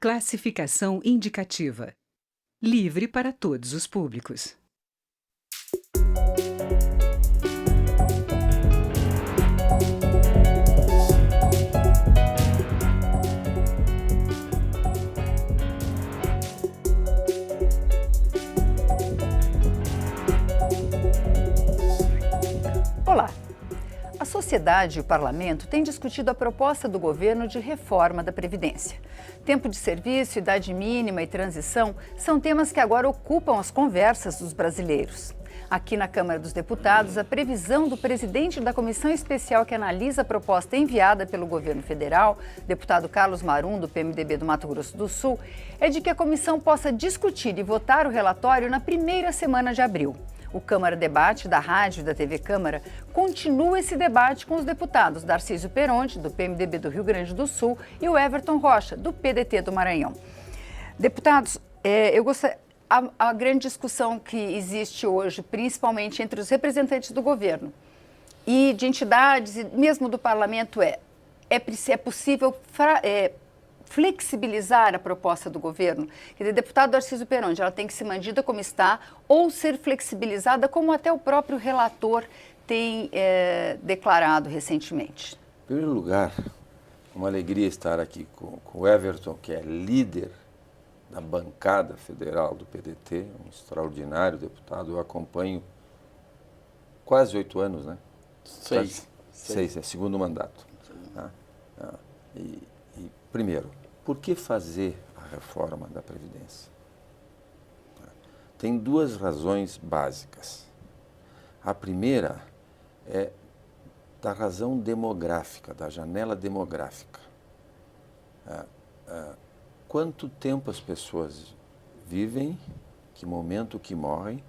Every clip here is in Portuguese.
Classificação indicativa. Livre para todos os públicos. Olá! A sociedade e o parlamento têm discutido a proposta do governo de reforma da Previdência. Tempo de serviço, idade mínima e transição são temas que agora ocupam as conversas dos brasileiros. Aqui na Câmara dos Deputados, a previsão do presidente da comissão especial que analisa a proposta enviada pelo governo federal, deputado Carlos Marum, do PMDB do Mato Grosso do Sul, é de que a comissão possa discutir e votar o relatório na primeira semana de abril. O Câmara Debate da Rádio e da TV Câmara continua esse debate com os deputados Darcísio Peronte, do PMDB do Rio Grande do Sul, e o Everton Rocha, do PDT do Maranhão. Deputados, a grande discussão que existe hoje, principalmente entre os representantes do governo e de entidades, e mesmo do parlamento, é possível flexibilizar a proposta do governo? Quer dizer, deputado Darcísio Peronte, ela tem que ser mantida como está ou ser flexibilizada, como até o próprio relator tem declarado recentemente? Em primeiro lugar, uma alegria estar aqui com o Everton, que é líder da bancada federal do PDT, um extraordinário deputado. Eu acompanho quase 8 anos, né? Seis, é segundo mandato. Primeiro, por que fazer a reforma da Previdência? Tem duas razões básicas. A primeira é da razão demográfica, da janela demográfica. Quanto tempo as pessoas vivem, que momento que morrem,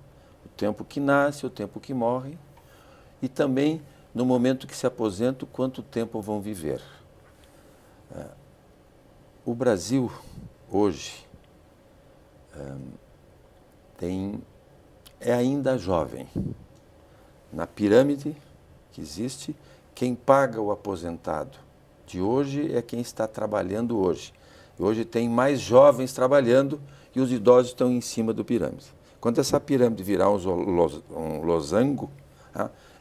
o tempo que nasce, o tempo que morre, e também no momento que se aposentam, quanto tempo vão viver. O Brasil, hoje, é ainda jovem. Na pirâmide que existe, quem paga o aposentado de hoje é quem está trabalhando hoje. E hoje tem mais jovens trabalhando e os idosos estão em cima do pirâmide. Quando essa pirâmide virar um losango,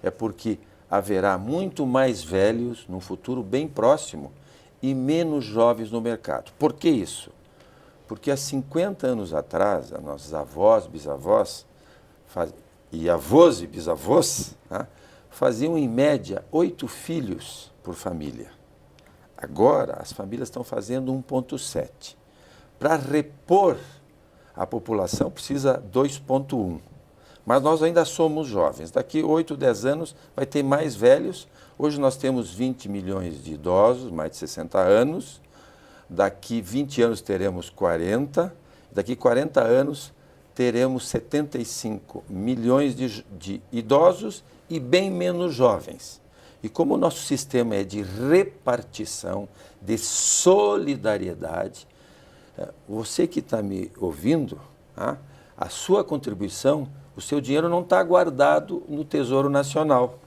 é porque haverá muito mais velhos num futuro bem próximo e menos jovens no mercado. Por que isso? Porque há 50 anos atrás, as nossas avós, bisavós, e avós e bisavós, faziam em média 8 filhos por família. Agora, as famílias estão fazendo 1,7. Para repor a população, precisa 2,1. Mas nós ainda somos jovens. Daqui 8, 10 anos vai ter mais velhos. Hoje nós temos 20 milhões de idosos, mais de 60 anos. Daqui 20 anos teremos 40. Daqui 40 anos teremos 75 milhões de idosos e bem menos jovens. E como o nosso sistema é de repartição, de solidariedade, você que está me ouvindo, a sua contribuição, o seu dinheiro não está guardado no Tesouro Nacional.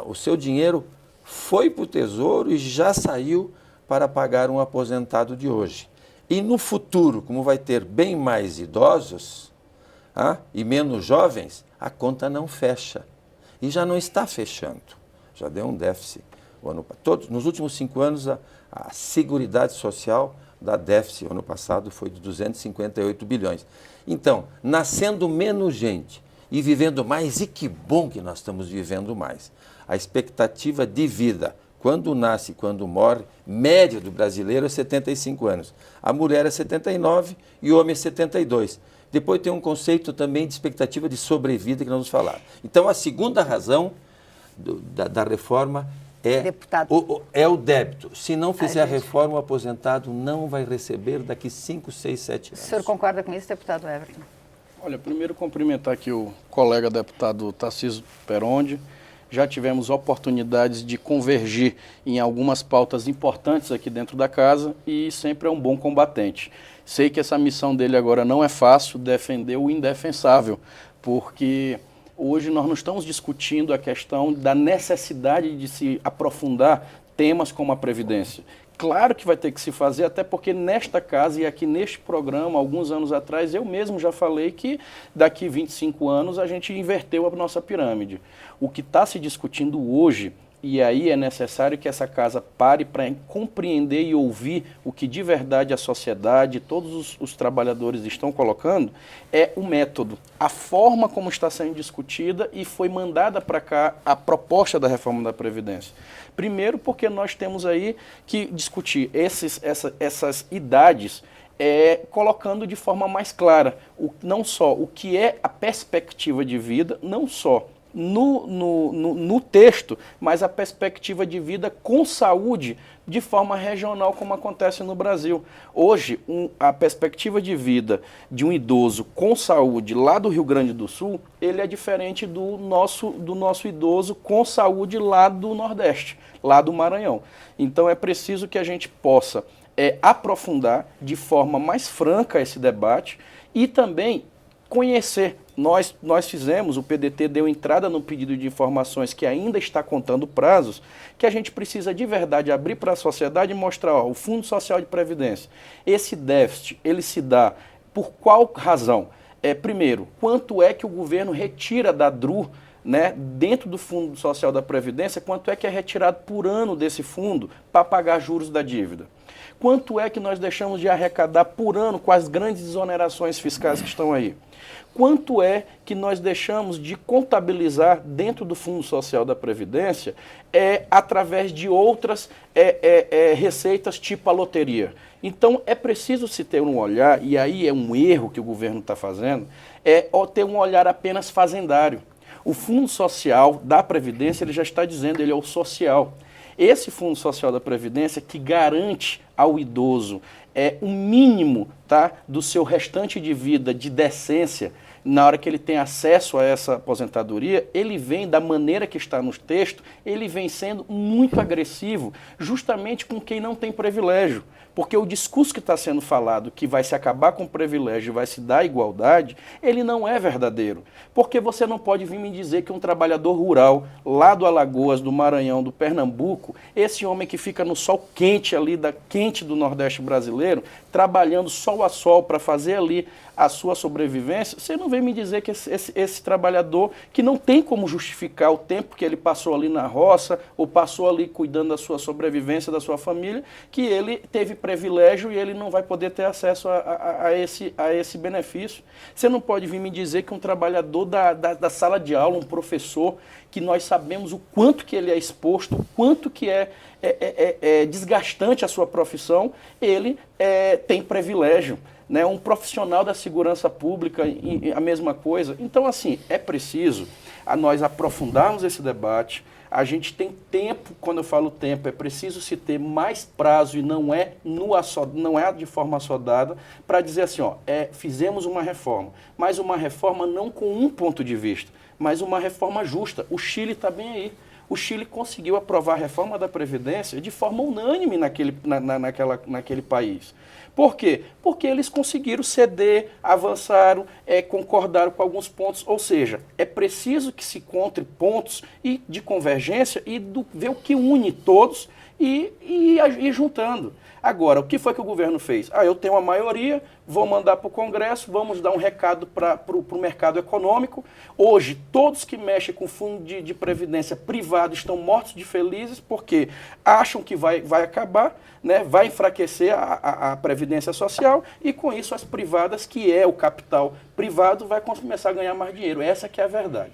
O seu dinheiro foi para o Tesouro e já saiu para pagar um aposentado de hoje. E no futuro, como vai ter bem mais idosos e menos jovens, a conta não fecha. E já não está fechando. Já deu um déficit. Nos últimos 5 anos, a Seguridade Social da déficit, ano passado, foi de 258 bilhões. Então, nascendo menos gente e vivendo mais, e que bom que nós estamos vivendo mais. A expectativa de vida, quando nasce e quando morre, média do brasileiro é 75 anos. A mulher é 79 e o homem é 72. Depois tem um conceito também de expectativa de sobrevida que nós vamos falar. Então, a segunda razão da reforma é o débito. Se não fizer a reforma, o aposentado não vai receber daqui 5, 6, 7 anos. O senhor concorda com isso, deputado Everton? Olha, primeiro cumprimentar aqui o colega deputado Darcísio Peronte. Já tivemos oportunidades de convergir em algumas pautas importantes aqui dentro da casa e sempre é um bom combatente. Sei que essa missão dele agora não é fácil, defender o indefensável, porque hoje nós não estamos discutindo a questão da necessidade de se aprofundar temas como a Previdência, Claro que vai ter que se fazer, até porque nesta casa e aqui neste programa, alguns anos atrás, eu mesmo já falei que daqui 25 anos a gente inverteu a nossa pirâmide. O que está se discutindo hoje, e aí é necessário que essa casa pare para compreender e ouvir o que de verdade a sociedade, todos os trabalhadores estão colocando, é o método, a forma como está sendo discutida e foi mandada para cá a proposta da reforma da Previdência. Primeiro porque nós temos aí que discutir essas idades, colocando de forma mais clara, não só o que é a perspectiva de vida, não só no texto, mas a perspectiva de vida com saúde de forma regional, como acontece no Brasil. Hoje, a perspectiva de vida de um idoso com saúde lá do Rio Grande do Sul, ele é diferente do nosso idoso com saúde lá do Nordeste, lá do Maranhão. Então é preciso que a gente possa aprofundar de forma mais franca esse debate e também conhecer. Nós fizemos, o PDT deu entrada no pedido de informações que ainda está contando prazos, que a gente precisa de verdade abrir para a sociedade e mostrar, o Fundo Social de Previdência, esse déficit, ele se dá por qual razão? Primeiro, quanto é que o governo retira da DRU, né, dentro do Fundo Social da Previdência, quanto é que é retirado por ano desse fundo para pagar juros da dívida? Quanto é que nós deixamos de arrecadar por ano com as grandes exonerações fiscais que estão aí? Quanto é que nós deixamos de contabilizar dentro do Fundo Social da Previdência através de outras receitas tipo a loteria? Então é preciso se ter um olhar, e aí é um erro que o governo está fazendo, ter um olhar apenas fazendário. O Fundo Social da Previdência, ele já está dizendo, ele é o social. Esse Fundo Social da Previdência que garante ao idoso um mínimo, tá, do seu restante de vida, de decência, na hora que ele tem acesso a essa aposentadoria, ele vem, da maneira que está no texto, ele vem sendo muito agressivo, justamente com quem não tem privilégio. Porque o discurso que está sendo falado, que vai se acabar com o privilégio e vai se dar igualdade, ele não é verdadeiro. Porque você não pode vir me dizer que um trabalhador rural, lá do Alagoas, do Maranhão, do Pernambuco, esse homem que fica no sol quente ali, quente do Nordeste brasileiro, trabalhando sol a sol para fazer ali a sua sobrevivência, você não vem me dizer que esse trabalhador que não tem como justificar o tempo que ele passou ali na roça ou passou ali cuidando da sua sobrevivência, da sua família, que ele teve privilégio e ele não vai poder ter acesso a esse benefício. Você não pode vir me dizer que um trabalhador da sala de aula, um professor, que nós sabemos o quanto que ele é exposto, o quanto que é desgastante a sua profissão, ele tem privilégio. Né, um profissional da segurança pública, a mesma coisa. Então, assim, é preciso nós aprofundarmos esse debate. A gente tem tempo, quando eu falo tempo, é preciso se ter mais prazo e não é de forma assodada, para dizer assim, fizemos uma reforma, mas uma reforma não com um ponto de vista, mas uma reforma justa. O Chile está bem aí. O Chile conseguiu aprovar a reforma da Previdência de forma unânime naquele país. Por quê? Porque eles conseguiram ceder, avançaram, concordaram com alguns pontos. Ou seja, é preciso que se encontre pontos de convergência e ver o que une todos e ir juntando. Agora, o que foi que o governo fez? Eu tenho uma maioria, vou mandar para o Congresso, vamos dar um recado para o mercado econômico. Hoje, todos que mexem com fundo de previdência privado estão mortos de felizes porque acham que vai acabar, né, vai enfraquecer a previdência social e, com isso, as privadas, que é o capital privado, vai começar a ganhar mais dinheiro. Essa que é a verdade.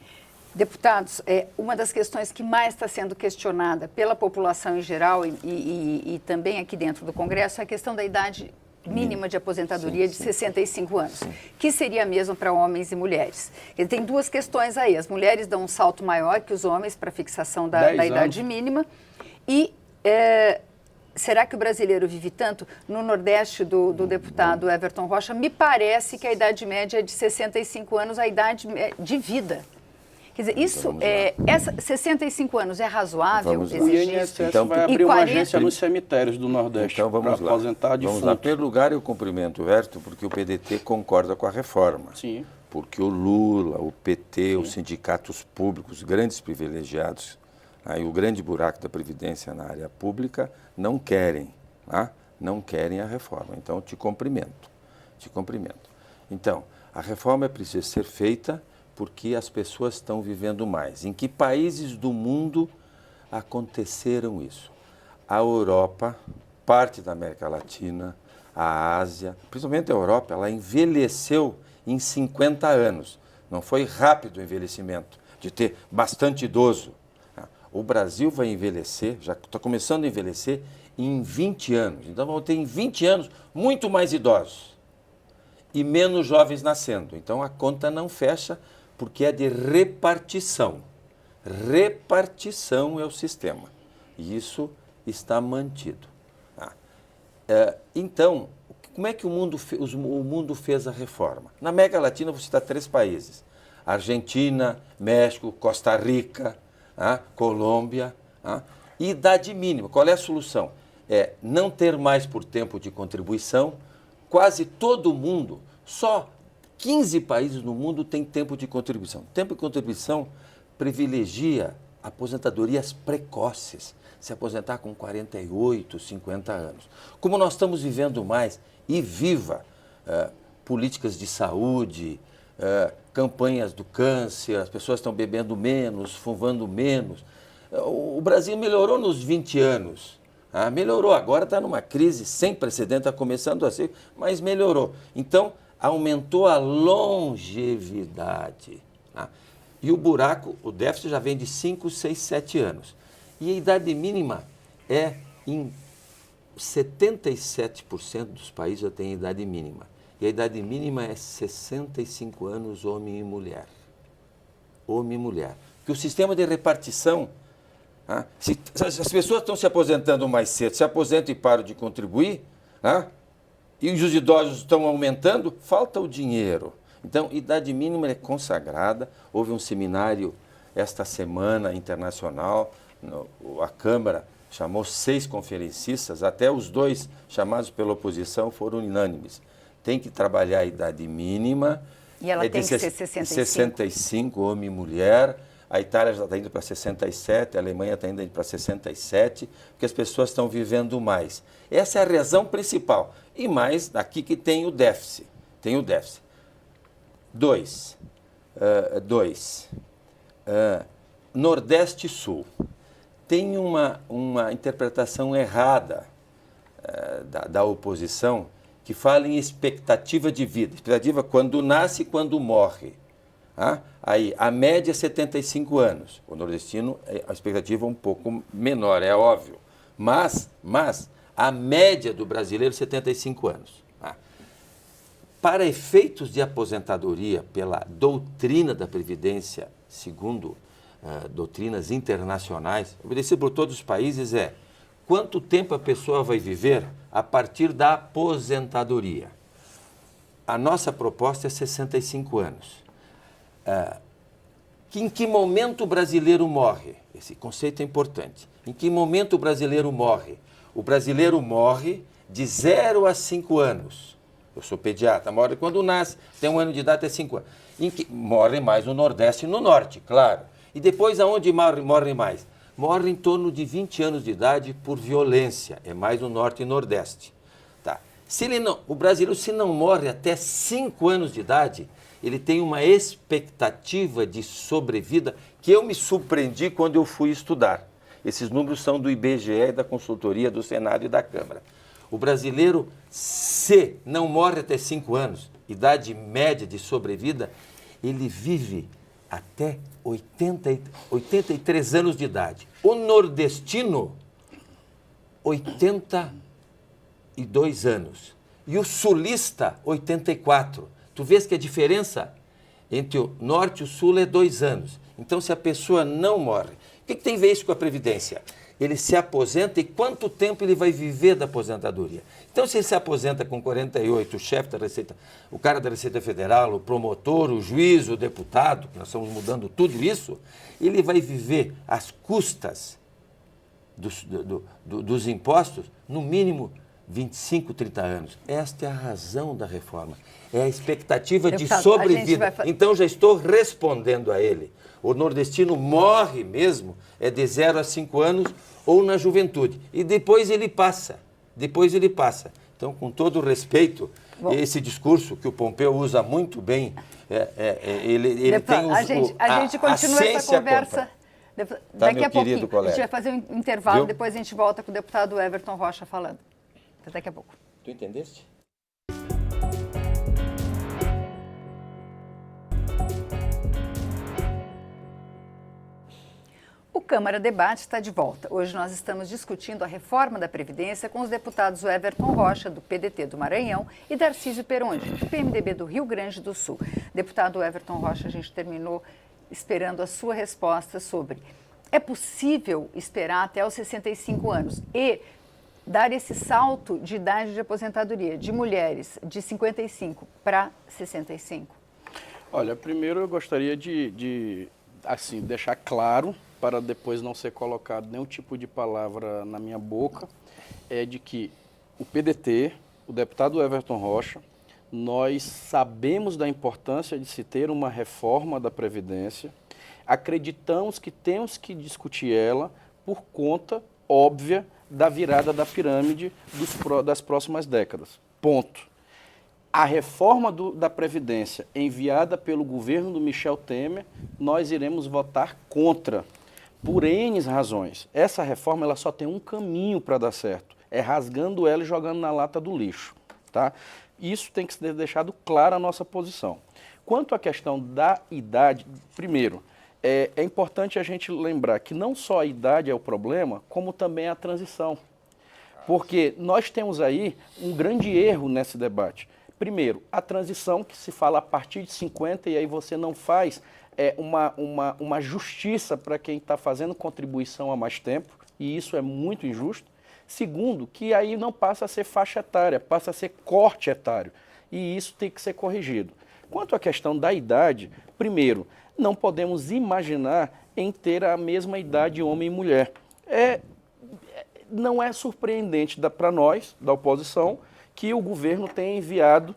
Deputados, uma das questões que mais está sendo questionada pela população em geral e também aqui dentro do Congresso é a questão da idade mínima de aposentadoria de 65 anos, que seria a mesma para homens e mulheres. E tem duas questões aí. As mulheres dão um salto maior que os homens para a fixação da idade mínima e... será que o brasileiro vive tanto? No Nordeste do deputado Everton Rocha, me parece que a idade média é de 65 anos, a idade de vida. Quer dizer, 65 anos é razoável exigir? O INSS vai abrir uma agência nos cemitérios do Nordeste para aposentar defuntos. Vamos lá. Em primeiro lugar, eu cumprimento o Everton porque o PDT concorda com a reforma. Sim. Porque o Lula, o PT, os sindicatos públicos, grandes privilegiados, o grande buraco da Previdência na área pública, não querem tá? Não querem a reforma. Então, te cumprimento. Então, a reforma é preciso ser feita porque as pessoas estão vivendo mais. Em que países do mundo aconteceram isso? A Europa, parte da América Latina, a Ásia, principalmente a Europa, ela envelheceu em 50 anos. Não foi rápido o envelhecimento, de ter bastante idoso. O Brasil vai envelhecer, já está começando a envelhecer, em 20 anos. Então, vamos ter em 20 anos muito mais idosos e menos jovens nascendo. Então, a conta não fecha porque é de repartição. Repartição é o sistema. E isso está mantido. Então, como é que o mundo fez a reforma? Na América Latina, vou citar 3 países. Argentina, México, Costa Rica, Colômbia. Idade mínima. Qual é a solução? É não ter mais por tempo de contribuição. Quase todo mundo, só 15 países no mundo têm tempo de contribuição. Tempo de contribuição privilegia aposentadorias precoces. Se aposentar com 48, 50 anos. Como nós estamos vivendo mais, e viva políticas de saúde, campanhas do câncer, as pessoas estão bebendo menos, fumando menos. O Brasil melhorou nos 20 anos. Melhorou, agora está numa crise sem precedente, está começando a ser, mas melhorou. Então, aumentou a longevidade. E o buraco, o déficit já vem de 5, 6, 7 anos. E a idade mínima é em 77% dos países já tem idade mínima. E a idade mínima é 65 anos, homem e mulher. Homem e mulher. Porque o sistema de repartição, se as pessoas estão se aposentando mais cedo, se aposentam e param de contribuir, e os idosos estão aumentando, falta o dinheiro. Então, idade mínima é consagrada. Houve um seminário esta semana internacional, a Câmara chamou 6 conferencistas, até os 2 chamados pela oposição foram unânimes. Tem que trabalhar a idade mínima. E ela tem que ser 65? 65, homem e mulher. A Itália já está indo para 67, a Alemanha está indo para 67, porque as pessoas estão vivendo mais. Essa é a razão principal. E mais, aqui que tem o déficit. Tem o déficit. 2. Nordeste e Sul. Tem uma interpretação errada da oposição que fala em expectativa de vida. Expectativa quando nasce e quando morre. Aí, a média é 75 anos. O nordestino, a expectativa é um pouco menor, é óbvio. Mas a média do brasileiro é 75 anos. Para efeitos de aposentadoria, pela doutrina da Previdência, segundo doutrinas internacionais, obedecido por todos os países, é quanto tempo a pessoa vai viver a partir da aposentadoria. A nossa proposta é 65 anos. Em que momento o brasileiro morre? Esse conceito é importante. Em que momento o brasileiro morre? O brasileiro morre de 0 a 5 anos. Eu sou pediatra, morre quando nasce, tem 1 ano de idade até 5 anos. Morre mais no Nordeste e no Norte, claro. E depois aonde morre mais? Morre em torno de 20 anos de idade por violência, é mais no Norte e Nordeste. Tá. O brasileiro, se não morre até 5 anos de idade, ele tem uma expectativa de sobrevida que eu me surpreendi quando eu fui estudar. Esses números são do IBGE e da consultoria do Senado e da Câmara. O brasileiro, se não morre até 5 anos, idade média de sobrevida, ele vive até 83 anos de idade. O nordestino, 82 anos. E o sulista, 84. Tu vês que a diferença entre o norte e o sul é 2 anos. Então, se a pessoa não morre, o que tem a ver isso com a Previdência? Ele se aposenta e quanto tempo ele vai viver da aposentadoria? Então, se ele se aposenta com 48, o chefe da Receita, o cara da Receita Federal, o promotor, o juiz, o deputado, que nós estamos mudando tudo isso, ele vai viver às custas dos impostos, no mínimo 25, 30 anos. Esta é a razão da reforma. É a expectativa de sobrevida. Então, já estou respondendo a ele. O nordestino morre mesmo, é de 0 a 5 anos ou na juventude. E depois ele passa. depois ele passa. Então, com todo o respeito, Bom, esse discurso que o Pompeu usa muito bem, ele tem os, a gente continua essa conversa. Daqui a pouquinho. A gente vai fazer um intervalo, viu? Depois a gente volta com o deputado Everton Rocha falando. Até daqui a pouco. Tu entendeste? O Câmara Debate está de volta. Hoje nós estamos discutindo a reforma da Previdência com os deputados Everton Rocha, do PDT do Maranhão, e Darcísio Perondi, do PMDB do Rio Grande do Sul. Deputado Everton Rocha, a gente terminou esperando a sua resposta sobre: é possível esperar até os 65 anos e dar esse salto de idade de aposentadoria de mulheres de 55 para 65? Olha, primeiro eu gostaria de deixar claro, para depois não ser colocado nenhum tipo de palavra na minha boca, é de que o PDT, o deputado Everton Rocha, nós sabemos da importância de se ter uma reforma da Previdência, acreditamos que temos que discutir ela por conta óbvia da virada da pirâmide das próximas décadas. Ponto. A reforma da Previdência enviada pelo governo do Michel Temer, nós iremos votar contra, por N razões. Essa reforma ela só tem um caminho para dar certo, é rasgando ela e jogando na lata do lixo. Tá? Isso tem que ser deixado claro a nossa posição. Quanto à questão da idade, primeiro, é importante a gente lembrar que não só a idade é o problema, como também a transição. Porque nós temos aí um grande erro nesse debate. Primeiro, a transição, que se fala a partir de 50, e aí você não faz uma justiça para quem está fazendo contribuição há mais tempo, e isso é muito injusto. Segundo, que aí não passa a ser faixa etária, passa a ser corte etário, e isso tem que ser corrigido. Quanto à questão da idade, primeiro, não podemos imaginar em ter a mesma idade homem e mulher. Não é surpreendente para nós, da oposição, que o governo tenha enviado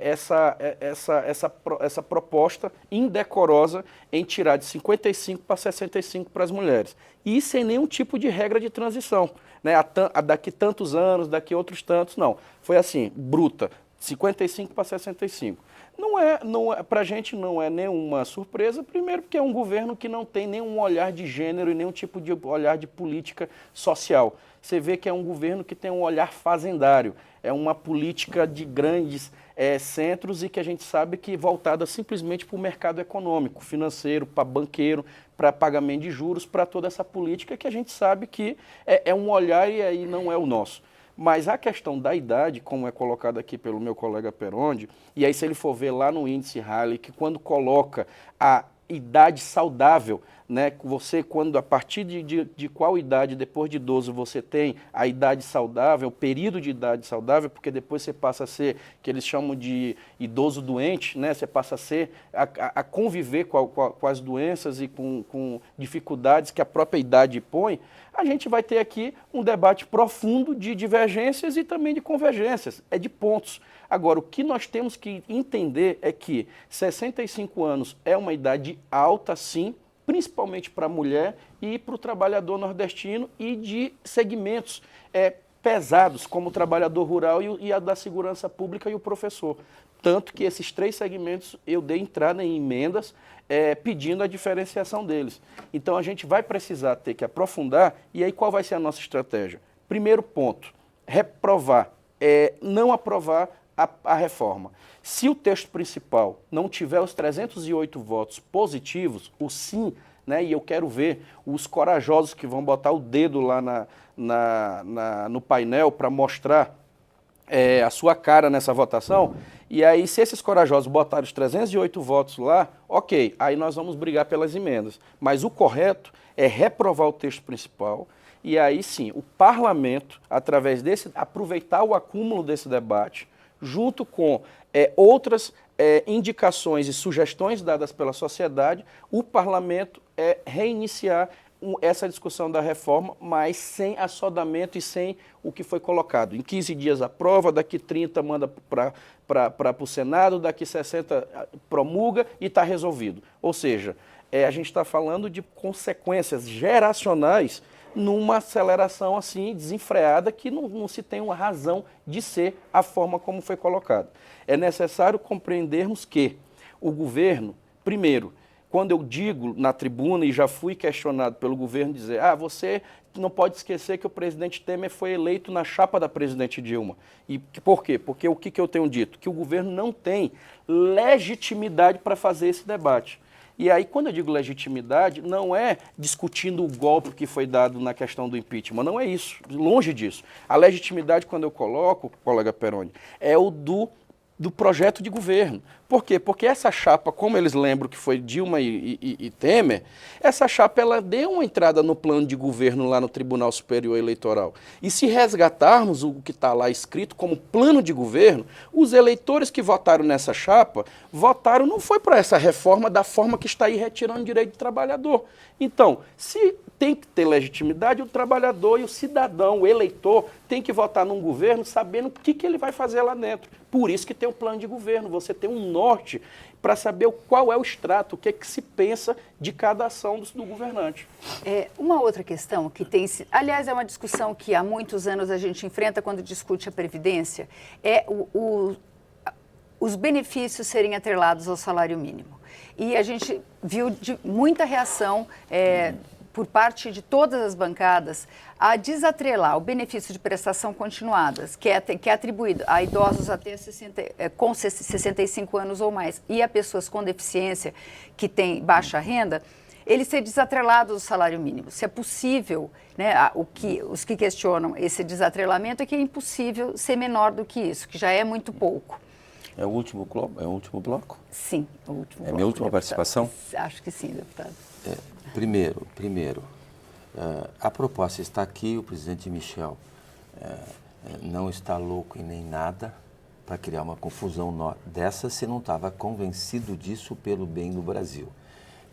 essa proposta indecorosa em tirar de 55 para 65 para as mulheres. E sem nenhum tipo de regra de transição. Né? Daqui tantos anos, daqui outros tantos, não. Foi assim, bruta, 55 para 65. Para a gente não é nenhuma surpresa, primeiro porque é um governo que não tem nenhum olhar de gênero e nenhum tipo de olhar de política social. Você vê que é um governo que tem um olhar fazendário, é uma política de grandes centros e que a gente sabe que voltada simplesmente para o mercado econômico, financeiro, para banqueiro, para pagamento de juros, para toda essa política que a gente sabe que é um olhar e aí não é o nosso. Mas a questão da idade, como é colocado aqui pelo meu colega Perondi, e aí se ele for ver lá no índice Halley, que quando coloca a idade saudável, né, quando a partir de qual idade, depois de idoso, você tem a idade saudável, o período de idade saudável, porque depois você passa a ser, que eles chamam de idoso doente, né, você passa a conviver com as doenças e com dificuldades que a própria idade põe, a gente vai ter aqui um debate profundo de divergências e também de convergências, de pontos. Agora, o que nós temos que entender é que 65 anos é uma idade alta, sim, principalmente para a mulher e para o trabalhador nordestino e de segmentos pesados, como o trabalhador rural e a da segurança pública e o professor. Tanto que esses três segmentos eu dei entrada em emendas pedindo a diferenciação deles. Então a gente vai precisar ter que aprofundar, e aí qual vai ser a nossa estratégia? Primeiro ponto, reprovar, não aprovar a reforma. Se o texto principal não tiver os 308 votos positivos, o sim, né, e eu quero ver os corajosos que vão botar o dedo lá no painel para mostrar a sua cara nessa votação, e aí se esses corajosos botarem os 308 votos lá, ok, aí nós vamos brigar pelas emendas. Mas o correto é reprovar o texto principal, e aí sim, o parlamento, através aproveitar o acúmulo desse debate, junto com outras indicações e sugestões dadas pela sociedade, o parlamento reiniciar essa discussão da reforma, mas sem assodamento e sem o que foi colocado. Em 15 dias aprova, daqui 30 manda para o Senado, daqui 60 promulga e está resolvido. Ou seja, a gente está falando de consequências geracionais numa aceleração assim desenfreada que não se tem uma razão de ser a forma como foi colocado. É necessário compreendermos que o governo, primeiro, quando eu digo na tribuna, e já fui questionado pelo governo, dizer, você não pode esquecer que o presidente Temer foi eleito na chapa da presidente Dilma. E por quê? Porque o que eu tenho dito? Que o governo não tem legitimidade para fazer esse debate. E aí, quando eu digo legitimidade, não é discutindo o golpe que foi dado na questão do impeachment, não é isso, longe disso. A legitimidade, quando eu coloco, colega Peroni, é o do projeto de governo. Por quê? Porque essa chapa, como eles lembram que foi Dilma e Temer, essa chapa ela deu uma entrada no plano de governo lá no Tribunal Superior Eleitoral. E se resgatarmos o que está lá escrito como plano de governo, os eleitores que votaram nessa chapa, votaram não foi para essa reforma da forma que está aí retirando direito do trabalhador. Então, se tem que ter legitimidade, o trabalhador e o cidadão, o eleitor, tem que votar num governo sabendo o que ele vai fazer lá dentro. Por isso que tem um plano de governo, você tem um norte para saber qual é o extrato, o que é que se pensa de cada ação do governante. Uma outra questão que tem, aliás, é uma discussão que há muitos anos a gente enfrenta quando discute a Previdência, é os benefícios serem atrelados ao salário mínimo. E a gente viu muita reação por parte de todas as bancadas a desatrelar o benefício de prestação continuadas, que é atribuído a idosos até 65 anos ou mais e a pessoas com deficiência que têm baixa renda, ele ser desatrelado do salário mínimo. Se é possível, né, os que questionam esse desatrelamento é que é impossível ser menor do que isso, que já é muito pouco. É o último bloco? Sim, o último bloco. É minha última participação? Acho que sim, deputado. Primeiro, a proposta está aqui, o presidente Michel não está louco e nem nada para criar uma confusão dessa se não estava convencido disso pelo bem do Brasil.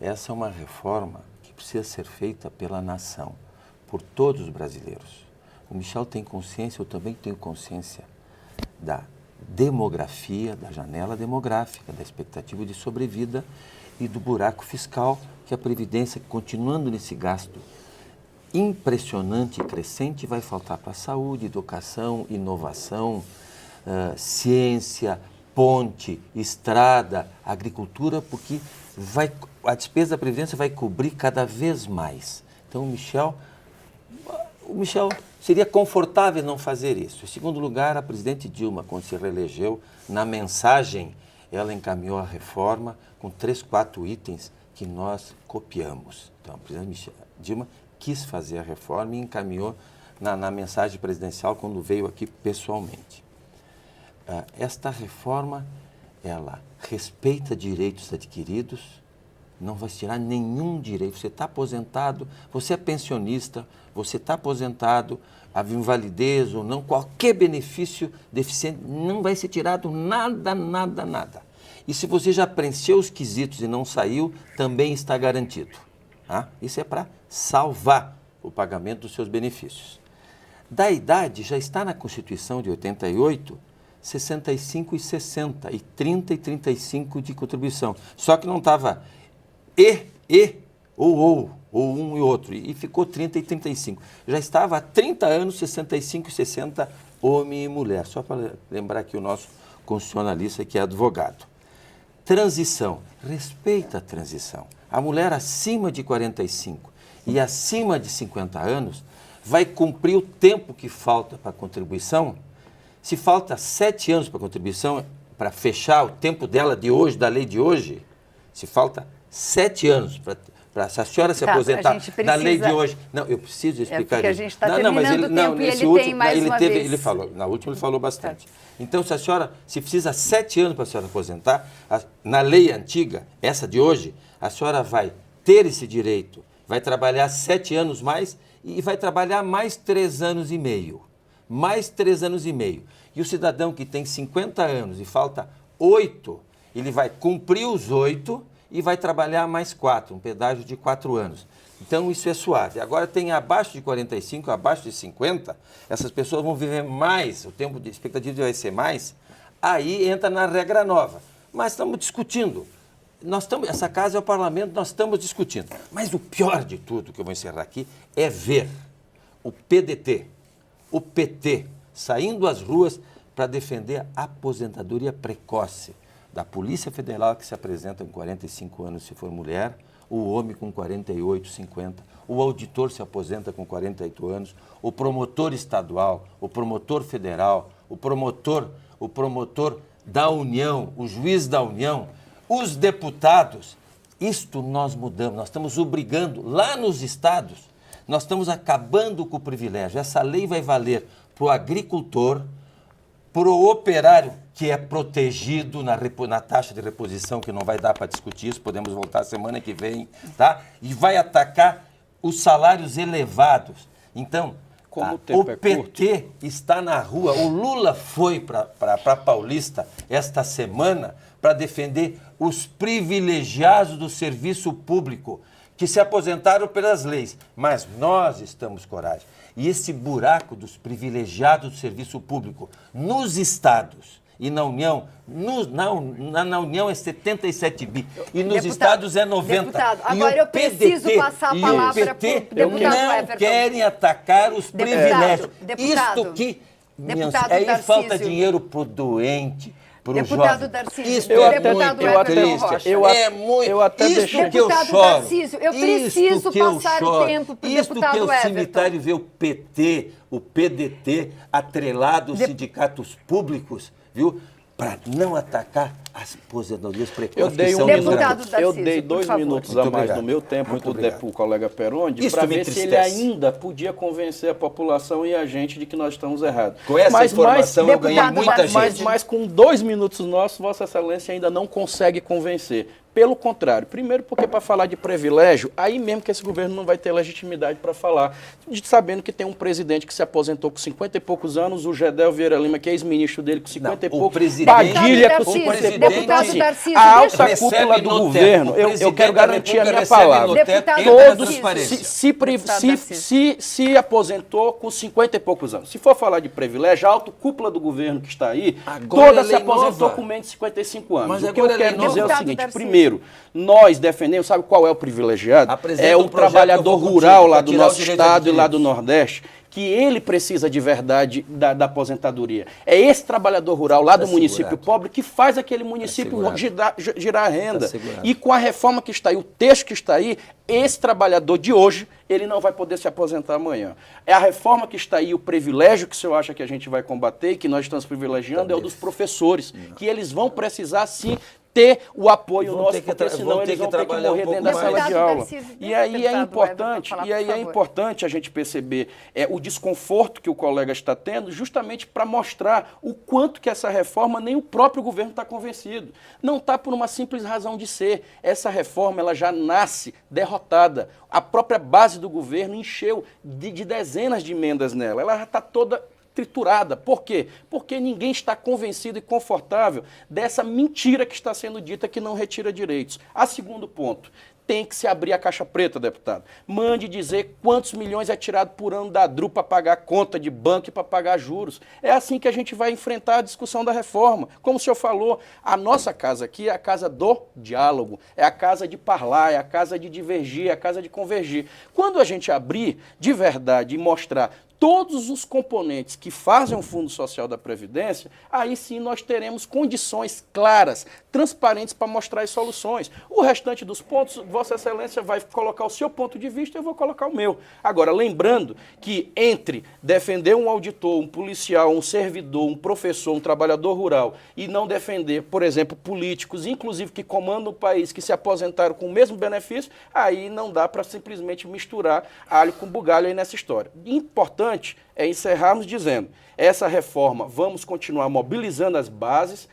Essa é uma reforma que precisa ser feita pela nação, por todos os brasileiros. O Michel tem consciência, eu também tenho consciência da demografia, da janela demográfica, da expectativa de sobrevida e do buraco fiscal que a Previdência, continuando nesse gasto impressionante e crescente, vai faltar para a saúde, educação, inovação, ciência, ponte, estrada, agricultura, porque a despesa da Previdência vai cobrir cada vez mais. Então, o Michel seria confortável não fazer isso. Em segundo lugar, a presidente Dilma, quando se reelegeu, na mensagem, ela encaminhou a reforma com 3, 4 itens que nós copiamos. Então, a presidente Dilma quis fazer a reforma e encaminhou na mensagem presidencial quando veio aqui pessoalmente. Esta reforma, ela respeita direitos adquiridos, não vai tirar nenhum direito. Você está aposentado, você é pensionista, você está aposentado, havia invalidez ou não, qualquer benefício deficiente, não vai ser tirado nada, nada, nada. E se você já preencheu os quesitos e não saiu, também está garantido. Isso é para salvar o pagamento dos seus benefícios. Da idade, já está na Constituição de 88, 65 e 60, e 30 e 35 de contribuição. Só que não estava ou um e outro, e ficou 30 e 35. Já estava há 30 anos, 65 e 60, homem e mulher. Só para lembrar aqui o nosso constitucionalista que é advogado. Transição, respeita a transição. A mulher acima de 45 e acima de 50 anos vai cumprir o tempo que falta para a contribuição. Se falta 7 anos para a contribuição, para fechar o tempo dela de hoje, da lei de hoje, se falta 7 anos se a senhora se aposentar na lei de hoje. Não, eu preciso explicar porque isso. A gente está terminando o tempo e ele tem mais uma vez. Ele falou, na última ele falou bastante. Então, se precisa 7 anos para a senhora aposentar, na lei antiga, essa de hoje, a senhora vai ter esse direito, vai trabalhar 7 anos mais e vai trabalhar mais 3 anos e meio. Mais 3 anos e meio. E o cidadão que tem 50 anos e falta 8, ele vai cumprir os 8 e vai trabalhar mais 4, um pedágio de 4 anos. Então, isso é suave. Agora, tem abaixo de 45, abaixo de 50, essas pessoas vão viver mais, o tempo de expectativa vai ser mais, aí entra na regra nova. Mas estamos discutindo. Essa casa é o parlamento, nós estamos discutindo. Mas o pior de tudo, que eu vou encerrar aqui, é ver o PDT, o PT, saindo às ruas para defender a aposentadoria precoce da Polícia Federal, que se apresenta com 45 anos se for mulher, o homem com 48, 50, o auditor se aposenta com 48 anos, o promotor estadual, o promotor federal, o promotor da União, o juiz da União, os deputados. Isto nós mudamos, nós estamos obrigando, lá nos estados, nós estamos acabando com o privilégio. Essa lei vai valer para o agricultor, para o operário, que é protegido na taxa de reposição, que não vai dar para discutir isso, podemos voltar semana que vem, tá? E vai atacar os salários elevados. Então, o PT está na rua, o Lula foi para Paulista esta semana para defender os privilegiados do serviço público, que se aposentaram pelas leis, mas nós estamos coragem. E esse buraco dos privilegiados do serviço público nos estados e na União, na União é 77 bi e nos estados é 90. Deputado, agora eu preciso passar a palavra para o deputado não Everton. Querem atacar os privilégios. Deputado, Isto que, deputado aí falta dinheiro para o doente, para o deputado jovem. Darcísio, Isso é deputado muito Everton triste. Rocha. É muito. eu até Isto deixei- que eu Deputado choro. Darcísio, eu preciso passar o tempo para o Isto deputado que é o Everton. cemitério ver o PT, o PDT, atrelado aos sindicatos públicos, viu? Para não atacar as aposentadorias precoces. Eu dei que são Deputado grandes. Darcísio, eu dei por 2 favor. minutos Muito a mais obrigado. do meu tempo Muito para obrigado. o colega Perondi, Isso para me ver se ele entristece. ainda podia convencer a população e a gente de que nós estamos errados. Com essa informação eu ganhei deputado muita Darcísio, gente. Mas com 2 minutos nossos, Vossa Excelência ainda não consegue convencer. Pelo contrário, primeiro porque para falar de privilégio, aí mesmo que esse governo não vai ter legitimidade para falar, sabendo que tem um presidente que se aposentou com 50 e poucos anos, o Gedel Vieira Lima, que é ex-ministro dele com 50 e Não, o poucos, presidente- Padilha com Deputado 50 e Darcísio, poucos. deputado Então, assim, Darcísio, a deixa- alta cúpula do governo, eu quero garantir a minha recebe palavra. no teto, Deputado entra na Darcísio. transparência. Se aposentou com 50 e poucos anos. Se for falar de privilégio, a alta cúpula do governo que está aí, Agora toda é se lei aposentou nova. com menos de 55 anos. Mas O que eu agora é lei quero dizer é o nova. seguinte, Deputado primeiro, nós defendemos, sabe qual é o privilegiado? Apresenta É um o projeto trabalhador que eu vou rural contigo, lá pra do tirar nosso os direitos estado e lá do adquiridos. Nordeste, que ele precisa de verdade da aposentadoria. É esse trabalhador rural lá do município segurado. pobre que faz aquele município segurado. girar a renda. segurado. E com a reforma que está aí, o texto que está aí, esse trabalhador de hoje, ele não vai poder se aposentar amanhã. É a reforma que está aí, o privilégio que o senhor acha que a gente vai combater, que nós estamos privilegiando, é o dos professores, que eles vão precisar, sim, ter o apoio Vão nosso, ter que porque senão vão ter eles que vão ter que trabalhar morrer um pouco dentro da mais. sala de aula. Darcísio, E aí deixa o é deputado importante, Everton falar, e aí por é favor. importante a gente perceber o desconforto que o colega está tendo, justamente para mostrar o quanto que essa reforma nem o próprio governo está convencido. Não está por uma simples razão de ser. Essa reforma ela já nasce derrotada. A própria base do governo encheu de dezenas de emendas nela. Ela já está toda triturada. Por quê? Porque ninguém está convencido e confortável dessa mentira que está sendo dita que não retira direitos. A segundo ponto, tem que se abrir a caixa preta, deputado. Mande dizer quantos milhões é tirado por ano da DRU para pagar conta de banco e para pagar juros. É assim que a gente vai enfrentar a discussão da reforma. Como o senhor falou, a nossa casa aqui é a casa do diálogo, é a casa de parlar, é a casa de divergir, é a casa de convergir. Quando a gente abrir de verdade e mostrar todos os componentes que fazem o Fundo Social da Previdência, aí sim nós teremos condições claras, transparentes para mostrar as soluções. O restante dos pontos, Vossa Excelência vai colocar o seu ponto de vista e eu vou colocar o meu. Agora, lembrando que entre defender um auditor, um policial, um servidor, um professor, um trabalhador rural e não defender, por exemplo, políticos, inclusive que comandam o país, que se aposentaram com o mesmo benefício, aí não dá para simplesmente misturar alho com bugalho aí nessa história. Importante é encerrarmos dizendo, essa reforma, vamos continuar mobilizando as bases,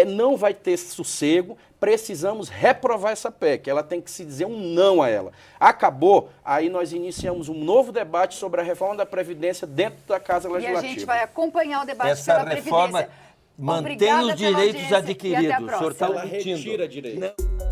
não vai ter sossego, precisamos reprovar essa PEC, ela tem que se dizer um não a ela. Acabou, aí nós iniciamos um novo debate sobre a reforma da Previdência dentro da Casa E Legislativa. a gente vai acompanhar o debate Essa pela reforma Previdência. mantém Obrigada os pela direitos audiência e até a adquiridos. O senhor está próxima. Ela omitindo. retira direitos. Não.